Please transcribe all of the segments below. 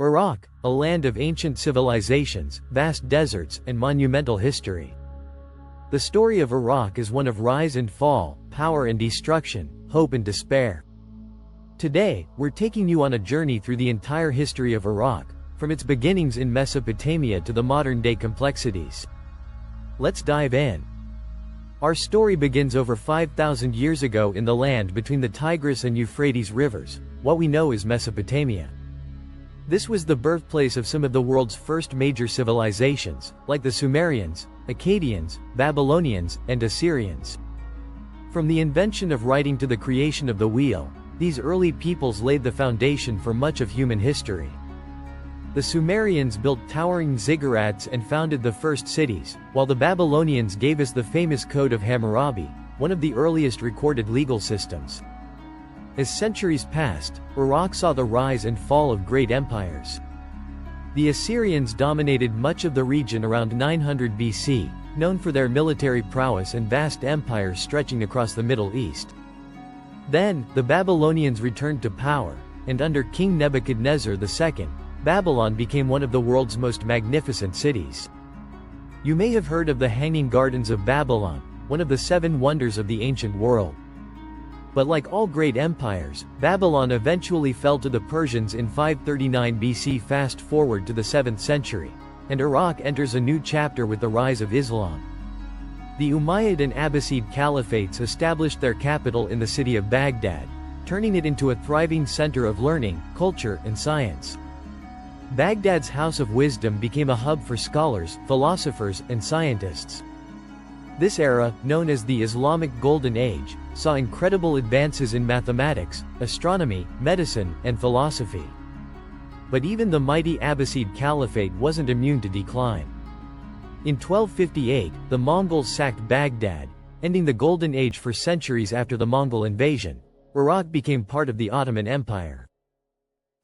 Iraq, a land of ancient civilizations, vast deserts, and monumental history. The story of Iraq is one of rise and fall, power and destruction, hope and despair. Today, we're taking you on a journey through the entire history of Iraq, from its beginnings in Mesopotamia to the modern-day complexities. Let's dive in. Our story begins over 5,000 years ago in the land between the Tigris and Euphrates rivers, what we know as Mesopotamia. This was the birthplace of some of the world's first major civilizations, like the Sumerians, Akkadians, Babylonians, and Assyrians. From the invention of writing to the creation of the wheel, these early peoples laid the foundation for much of human history. The Sumerians built towering ziggurats and founded the first cities, while the Babylonians gave us the famous Code of Hammurabi, one of the earliest recorded legal systems. As centuries passed, Iraq saw the rise and fall of great empires. The Assyrians dominated much of the region around 900 BC, known for their military prowess and vast empires stretching across the Middle East. Then, the Babylonians returned to power, and under King Nebuchadnezzar II, Babylon became one of the world's most magnificent cities. You may have heard of the Hanging Gardens of Babylon, one of the 7 wonders of the ancient world. But like all great empires, Babylon eventually fell to the Persians in 539 BC. Fast forward to the 7th century, and Iraq enters a new chapter with the rise of Islam. The Umayyad and Abbasid caliphates established their capital in the city of Baghdad, turning it into a thriving center of learning, culture, and science. Baghdad's House of Wisdom became a hub for scholars, philosophers, and scientists. This era, known as the Islamic Golden Age, saw incredible advances in mathematics, astronomy, medicine, and philosophy. But even the mighty Abbasid Caliphate wasn't immune to decline. In 1258, the Mongols sacked Baghdad, ending the Golden Age for centuries. After the Mongol invasion, Iraq became part of the Ottoman Empire.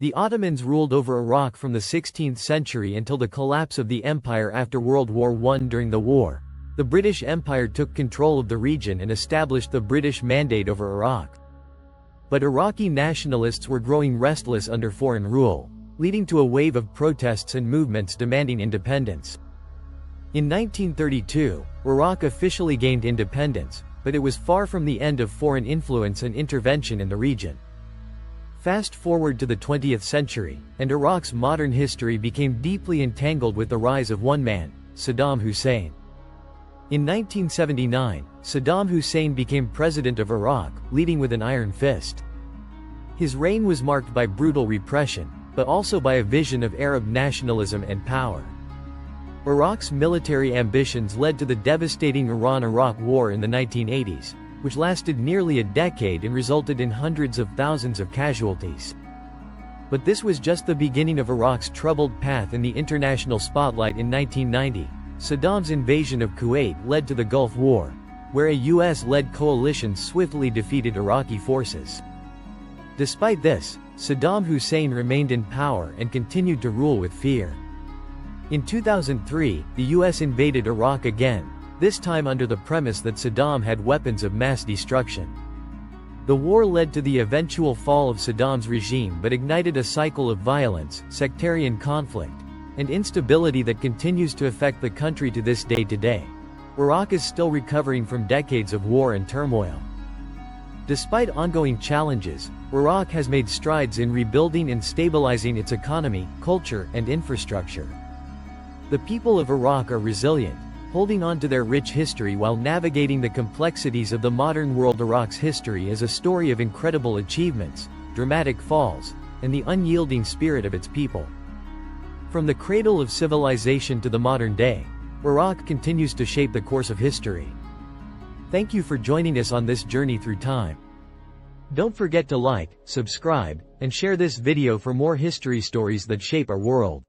The Ottomans ruled over Iraq from the 16th century until the collapse of the empire after World War I. During the war, the British Empire took control of the region and established the British Mandate over Iraq. But Iraqi nationalists were growing restless under foreign rule, leading to a wave of protests and movements demanding independence. In 1932, Iraq officially gained independence, but it was far from the end of foreign influence and intervention in the region. Fast forward to the 20th century, and Iraq's modern history became deeply entangled with the rise of one man, Saddam Hussein. In 1979, Saddam Hussein became president of Iraq, leading with an iron fist. His reign was marked by brutal repression, but also by a vision of Arab nationalism and power. Iraq's military ambitions led to the devastating Iran-Iraq War in the 1980s, which lasted nearly a decade and resulted in hundreds of thousands of casualties. But this was just the beginning of Iraq's troubled path in the international spotlight. In 1990, Saddam's invasion of Kuwait led to the Gulf War, where a US-led coalition swiftly defeated Iraqi forces. Despite this, Saddam Hussein remained in power and continued to rule with fear. In 2003, the US invaded Iraq again, this time under the premise that Saddam had weapons of mass destruction. The war led to the eventual fall of Saddam's regime but ignited a cycle of violence, sectarian conflict, and instability that continues to affect the country to this day. Today, Iraq is still recovering from decades of war and turmoil. Despite ongoing challenges, Iraq has made strides in rebuilding and stabilizing its economy, culture, and infrastructure. The people of Iraq are resilient, holding on to their rich history while navigating the complexities of the modern world. Iraq's history is a story of incredible achievements, dramatic falls, and the unyielding spirit of its people. From the cradle of civilization to the modern day, Iraq continues to shape the course of history. Thank you for joining us on this journey through time. Don't forget to like, subscribe, and share this video for more history stories that shape our world.